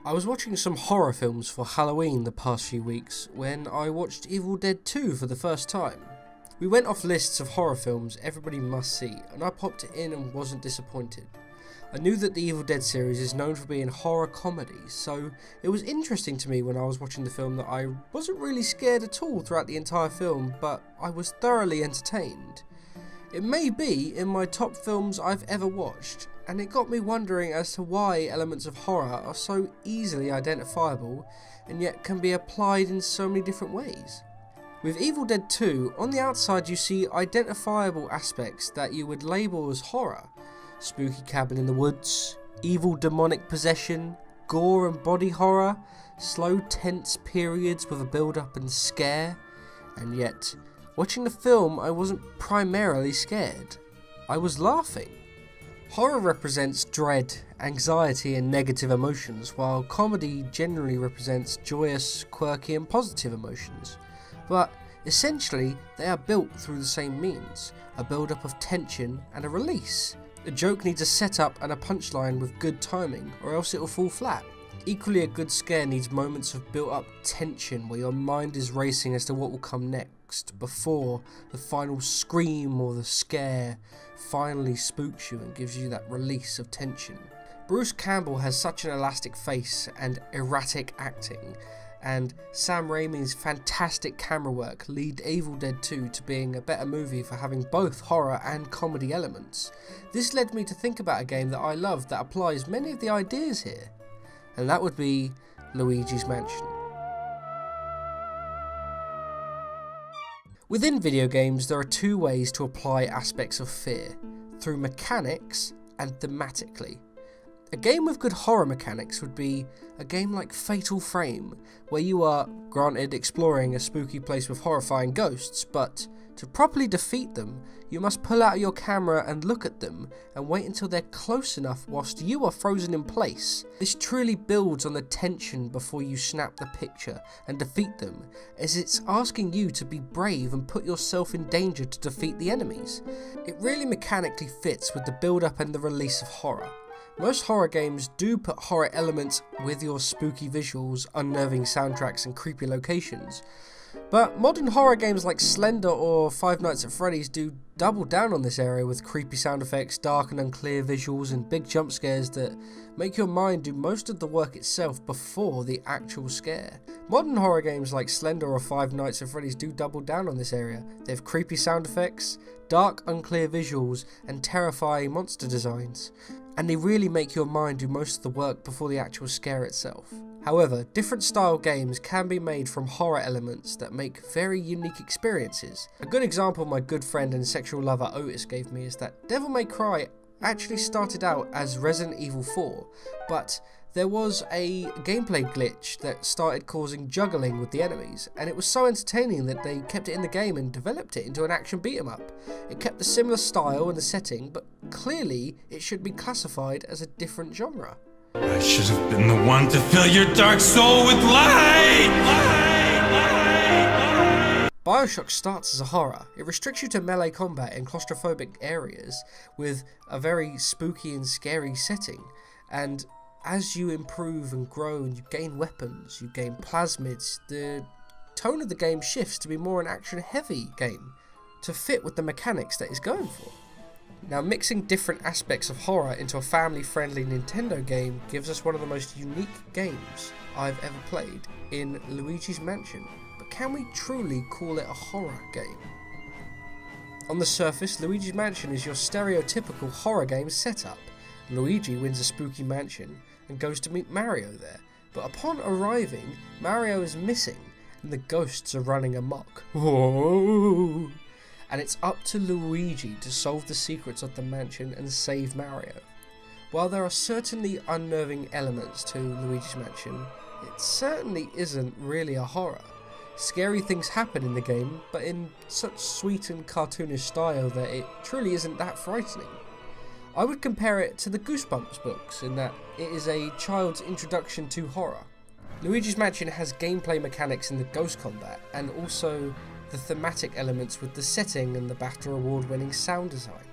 I was watching some horror films for Halloween the past few weeks when I watched Evil Dead 2 for the first time. We went off lists of horror films everybody must see, and I popped it in and wasn't disappointed. I knew that the Evil Dead series is known for being horror comedies, so it was interesting to me when I was watching the film that I wasn't really scared at all throughout the entire film, but I was thoroughly entertained. It may be in my top films I've ever watched, and it got me wondering as to why elements of horror are so easily identifiable and yet can be applied in so many different ways. With Evil Dead 2, on the outside you see identifiable aspects that you would label as horror. Spooky cabin in the woods, evil demonic possession, gore and body horror, slow tense periods with a build-up and scare, and yet, watching the film I wasn't primarily scared. I was laughing. Horror represents dread, anxiety and negative emotions, while comedy generally represents joyous, quirky and positive emotions. But essentially, they are built through the same means, a build-up of tension and a release. A joke needs a setup and a punchline with good timing, or else it will fall flat. Equally, a good scare needs moments of built-up tension where your mind is racing as to what will come next, before the final scream or the scare finally spooks you and gives you that release of tension. Bruce Campbell has such an elastic face and erratic acting, and Sam Raimi's fantastic camera work lead Evil Dead 2 to being a better movie for having both horror and comedy elements. This led me to think about a game that I love that applies many of the ideas here, and that would be Luigi's Mansion. Within video games, there are two ways to apply aspects of fear, through mechanics and thematically. A game with good horror mechanics would be a game like Fatal Frame, where you are, granted, exploring a spooky place with horrifying ghosts, but to properly defeat them, you must pull out your camera and look at them, and wait until they're close enough whilst you are frozen in place. This truly builds on the tension before you snap the picture and defeat them, as it's asking you to be brave and put yourself in danger to defeat the enemies. It really mechanically fits with the build-up and the release of horror. Most horror games do put horror elements with your spooky visuals, unnerving soundtracks and creepy locations, but modern horror games like Slender or Five Nights at Freddy's do double down on this area with creepy sound effects, dark and unclear visuals and big jump scares that make your mind do most of the work itself before the actual scare. Modern horror games like Slender or Five Nights at Freddy's do double down on this area. They have creepy sound effects, dark unclear visuals and terrifying monster designs, and they really make your mind do most of the work before the actual scare itself. However, different style games can be made from horror elements that make very unique experiences. A good example my good friend and sexual lover Otis gave me is that Devil May Cry actually started out as Resident Evil 4, but there was a gameplay glitch that started causing juggling with the enemies, and it was so entertaining that they kept it in the game and developed it into an action beat 'em up. It kept the similar style and the setting, but clearly it should be classified as a different genre. I should have been the one to fill your dark soul with light! Bioshock starts as a horror. It restricts you to melee combat in claustrophobic areas with a very spooky and scary setting, and as you improve and grow and you gain weapons, you gain plasmids, the tone of the game shifts to be more an action-heavy game to fit with the mechanics that it's going for. Now, mixing different aspects of horror into a family-friendly Nintendo game gives us one of the most unique games I've ever played in Luigi's Mansion, but can we truly call it a horror game? On the surface, Luigi's Mansion is your stereotypical horror game setup. Luigi wins a spooky mansion and goes to meet Mario there, but upon arriving, Mario is missing and the ghosts are running amok. Whoa! And it's up to Luigi to solve the secrets of the mansion and save Mario. While there are certainly unnerving elements to Luigi's Mansion, it certainly isn't really a horror. Scary things happen in the game, but in such sweet and cartoonish style that it truly isn't that frightening. I would compare it to the Goosebumps books in that it is a child's introduction to horror. Luigi's Mansion has gameplay mechanics in the ghost combat and also the thematic elements with the setting and the BAFTA award-winning sound design.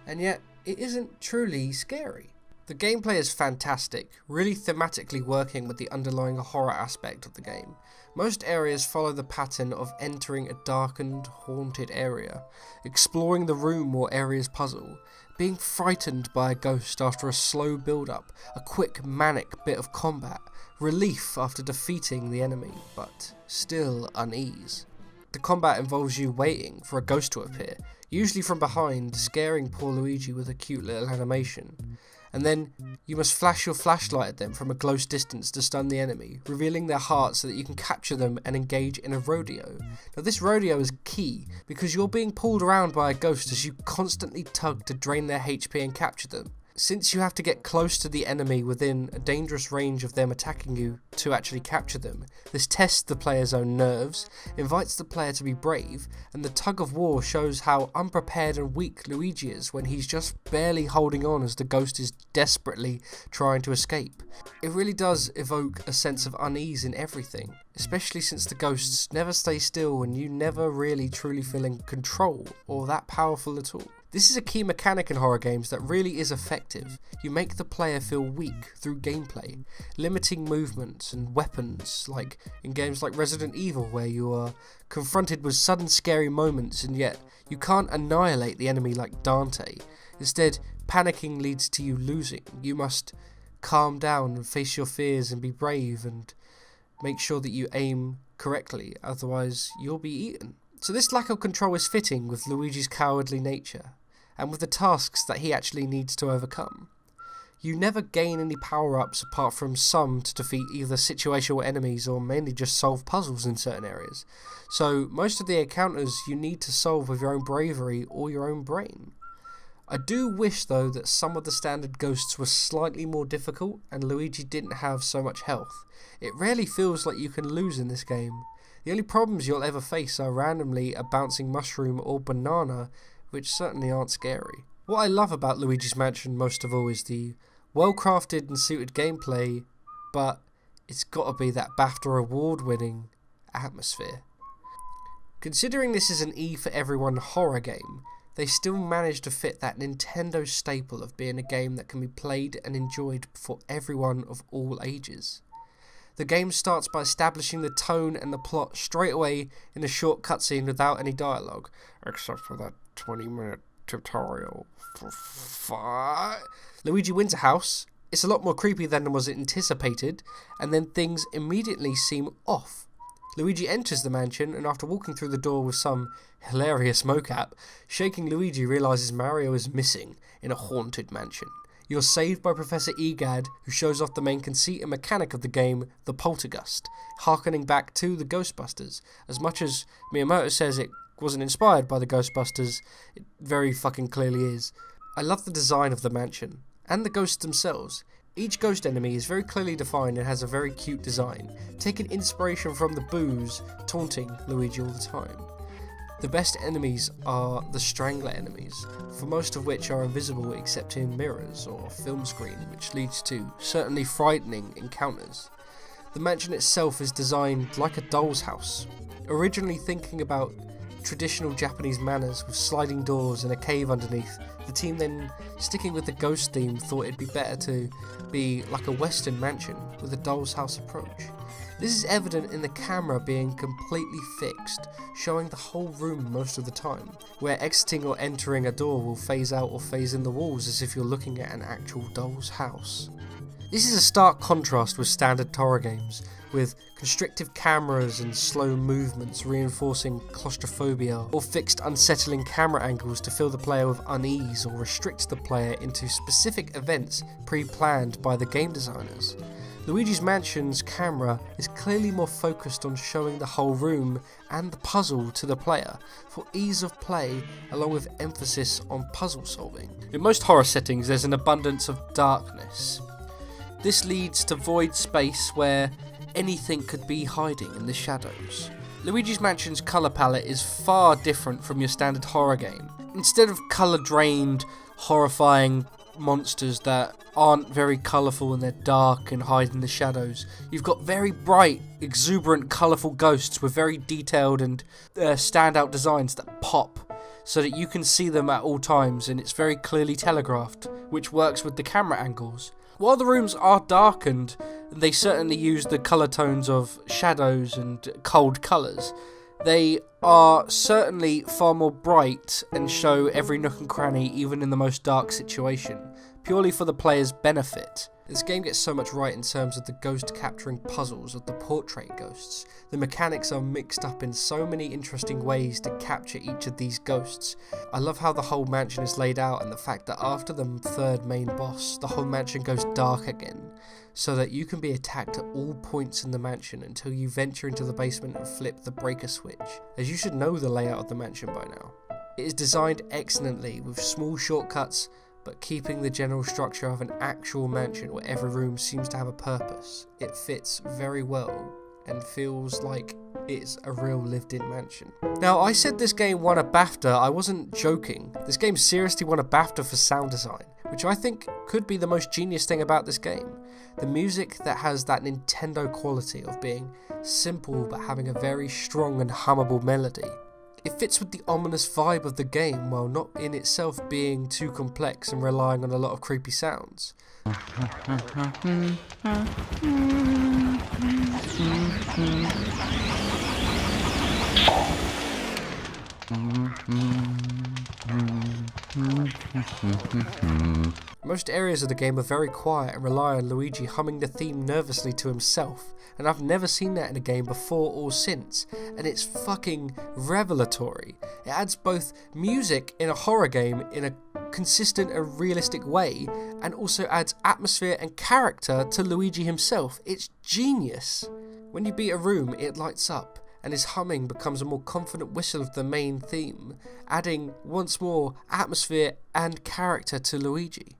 And yet, it isn't truly scary. The gameplay is fantastic, really thematically working with the underlying horror aspect of the game. Most areas follow the pattern of entering a darkened, haunted area, exploring the room or area's puzzle, being frightened by a ghost after a slow build-up, a quick, manic bit of combat, relief after defeating the enemy, but still unease. The combat involves you waiting for a ghost to appear, usually from behind, scaring poor Luigi with a cute little animation. And then you must flash your flashlight at them from a close distance to stun the enemy, revealing their heart so that you can capture them and engage in a rodeo. Now this rodeo is key because you're being pulled around by a ghost as you constantly tug to drain their HP and capture them. Since you have to get close to the enemy within a dangerous range of them attacking you to actually capture them, this tests the player's own nerves, invites the player to be brave, and the tug of war shows how unprepared and weak Luigi is when he's just barely holding on as the ghost is desperately trying to escape. It really does evoke a sense of unease in everything, especially since the ghosts never stay still and you never really truly feel in control or that powerful at all. This is a key mechanic in horror games that really is effective. You make the player feel weak through gameplay, limiting movements and weapons, like in games like Resident Evil where you are confronted with sudden scary moments and yet you can't annihilate the enemy like Dante. Instead, panicking leads to you losing. You must calm down and face your fears and be brave and make sure that you aim correctly, otherwise you'll be eaten. So this lack of control is fitting with Luigi's cowardly nature, and with the tasks that he actually needs to overcome. You never gain any power-ups apart from some to defeat either situational enemies or mainly just solve puzzles in certain areas. So most of the encounters you need to solve with your own bravery or your own brain. I do wish though that some of the standard ghosts were slightly more difficult and Luigi didn't have so much health. It rarely feels like you can lose in this game. The only problems you'll ever face are randomly a bouncing mushroom or banana, which certainly aren't scary. What I love about Luigi's Mansion most of all is the well-crafted and suited gameplay, but it's gotta be that BAFTA award-winning atmosphere. Considering this is an E for everyone horror game, they still managed to fit that Nintendo staple of being a game that can be played and enjoyed for everyone of all ages. The game starts by establishing the tone and the plot straight away in a short cutscene without any dialogue, except for that 20-minute tutorial for fun. Luigi wins a house. It's a lot more creepy than was anticipated, and then things immediately seem off. Luigi enters the mansion, and after walking through the door with some hilarious mocap, shaking Luigi realizes Mario is missing in a haunted mansion. You're saved by Professor Egad, who shows off the main conceit and mechanic of the game, the poltergust, harkening back to the Ghostbusters. As much as Miyamoto says it wasn't inspired by the Ghostbusters, it very fucking clearly is. I love the design of the mansion, and the ghosts themselves. Each ghost enemy is very clearly defined and has a very cute design, taking inspiration from the boos taunting Luigi all the time. The best enemies are the strangler enemies, for most of which are invisible except in mirrors or film screen, which leads to certainly frightening encounters. The mansion itself is designed like a doll's house, originally thinking about traditional Japanese manners with sliding doors and a cave underneath. The team then, sticking with the ghost theme, thought it'd be better to be like a Western mansion with a doll's house approach. This is evident in the camera being completely fixed, showing the whole room most of the time, where exiting or entering a door will phase out or phase in the walls as if you're looking at an actual doll's house. This is a stark contrast with standard horror games, with constrictive cameras and slow movements reinforcing claustrophobia, or fixed unsettling camera angles to fill the player with unease or restrict the player into specific events pre-planned by the game designers. Luigi's Mansion's camera is clearly more focused on showing the whole room and the puzzle to the player for ease of play, along with emphasis on puzzle solving. In most horror settings there's an abundance of darkness. This leads to void space where anything could be hiding in the shadows. Luigi's Mansion's colour palette is far different from your standard horror game. Instead of colour-drained, horrifying monsters that aren't very colourful and they're dark and hide in the shadows, you've got very bright, exuberant, colourful ghosts with very detailed and standout designs that pop, so that you can see them at all times, and it's very clearly telegraphed, which works with the camera angles. While the rooms are darkened, they certainly use the colour tones of shadows and cold colours. They are certainly far more bright and show every nook and cranny, even in the most dark situation, purely for the player's benefit. This game gets so much right in terms of the ghost capturing puzzles of the portrait ghosts. The mechanics are mixed up in so many interesting ways to capture each of these ghosts. I love how the whole mansion is laid out, and the fact that after the third main boss, the whole mansion goes dark again, so that you can be attacked at all points in the mansion until you venture into the basement and flip the breaker switch, as you should know the layout of the mansion by now. It is designed excellently, with small shortcuts, but keeping the general structure of an actual mansion where every room seems to have a purpose. It fits very well and feels like it's a real lived-in mansion. Now, I said this game won a BAFTA, I wasn't joking. This game seriously won a BAFTA for sound design, which I think could be the most genius thing about this game. The music that has that Nintendo quality of being simple but having a very strong and hummable melody. It fits with the ominous vibe of the game while not in itself being too complex and relying on a lot of creepy sounds. Most areas of the game are very quiet and rely on Luigi humming the theme nervously to himself, and I've never seen that in a game before or since, and it's fucking revelatory. It adds both music in a horror game in a consistent and realistic way, and also adds atmosphere and character to Luigi himself. It's genius. When you beat a room, it lights up, and his humming becomes a more confident whistle of the main theme, adding once more atmosphere and character to Luigi.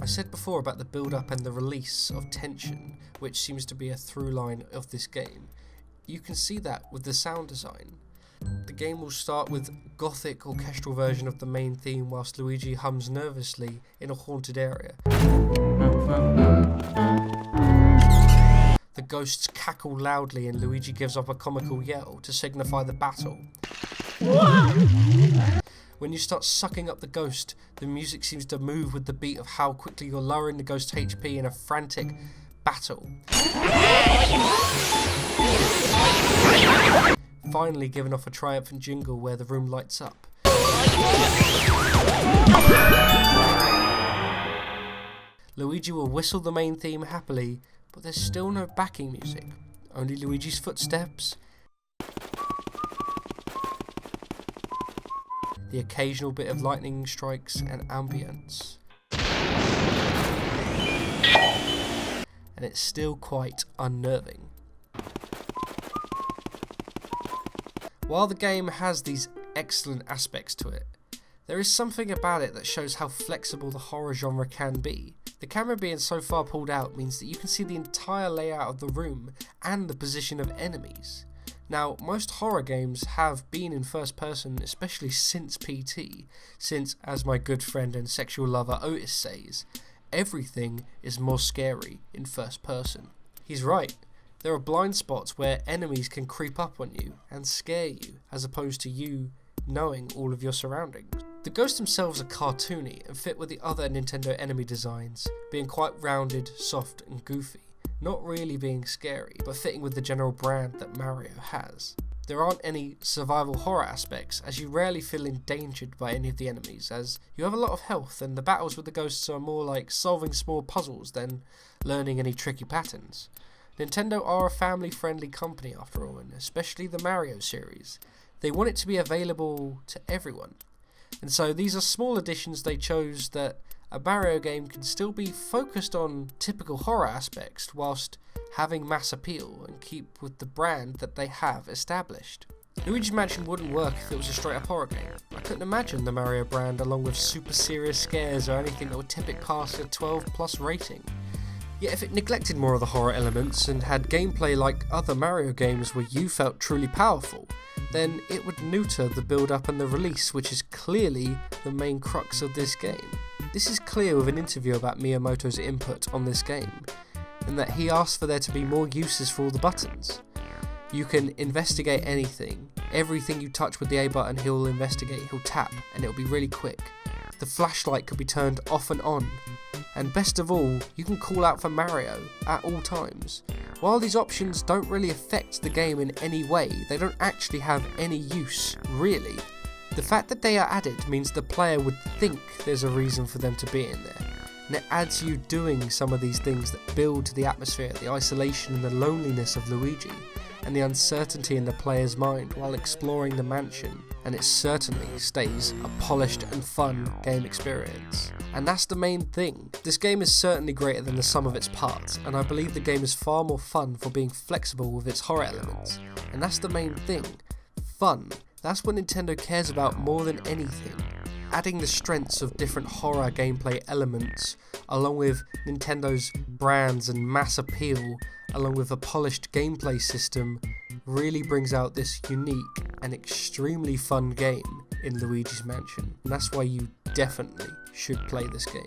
I said before about the build-up and the release of tension, which seems to be a through line of this game. You can see that with the sound design. The game will start with gothic orchestral version of the main theme whilst Luigi hums nervously in a haunted area. The ghosts cackle loudly and Luigi gives up a comical yell to signify the battle. When you start sucking up the ghost, the music seems to move with the beat of how quickly you're lowering the ghost's HP in a frantic battle. Finally giving off a triumphant jingle where the room lights up. Luigi will whistle the main theme happily, but there's still no backing music, only Luigi's footsteps, the occasional bit of lightning strikes and ambience. And it's still quite unnerving. While the game has these excellent aspects to it, there is something about it that shows how flexible the horror genre can be. The camera being so far pulled out means that you can see the entire layout of the room and the position of enemies. Now, most horror games have been in first person, especially since PT, since, as my good friend and sexual lover Otis says, everything is more scary in first person. He's right. There are blind spots where enemies can creep up on you and scare you, as opposed to you knowing all of your surroundings. The ghosts themselves are cartoony and fit with the other Nintendo enemy designs, being quite rounded, soft and goofy, not really being scary, but fitting with the general brand that Mario has. There aren't any survival horror aspects, as you rarely feel endangered by any of the enemies, as you have a lot of health and the battles with the ghosts are more like solving small puzzles than learning any tricky patterns. Nintendo are a family-friendly company after all, and especially the Mario series. They want it to be available to everyone. And so these are small additions they chose that a Mario game can still be focused on typical horror aspects whilst having mass appeal and keep with the brand that they have established. Luigi's Mansion wouldn't work if it was a straight up horror game. I couldn't imagine the Mario brand along with super serious scares or anything that would tip it past a 12+ rating. Yet if it neglected more of the horror elements and had gameplay like other Mario games where you felt truly powerful, then it would neuter the build-up and the release, which is clearly the main crux of this game. This is clear with an interview about Miyamoto's input on this game, in that he asked for there to be more uses for all the buttons. You can investigate anything. Everything you touch with the A button, he'll investigate, he'll tap, and it'll be really quick. The flashlight could be turned off and on. And best of all, you can call out for Mario at all times. While these options don't really affect the game in any way, they don't actually have any use, really. The fact that they are added means the player would think there's a reason for them to be in there. And it adds you doing some of these things that build the atmosphere, the isolation and the loneliness of Luigi, and the uncertainty in the player's mind while exploring the mansion, and it certainly stays a polished and fun game experience. And that's the main thing. This game is certainly greater than the sum of its parts, and I believe the game is far more fun for being flexible with its horror elements. And that's the main thing. Fun. That's what Nintendo cares about more than anything. Adding the strengths of different horror gameplay elements, along with Nintendo's brands and mass appeal, along with a polished gameplay system, really brings out this unique and extremely fun game in Luigi's Mansion. And that's why you definitely should play this game.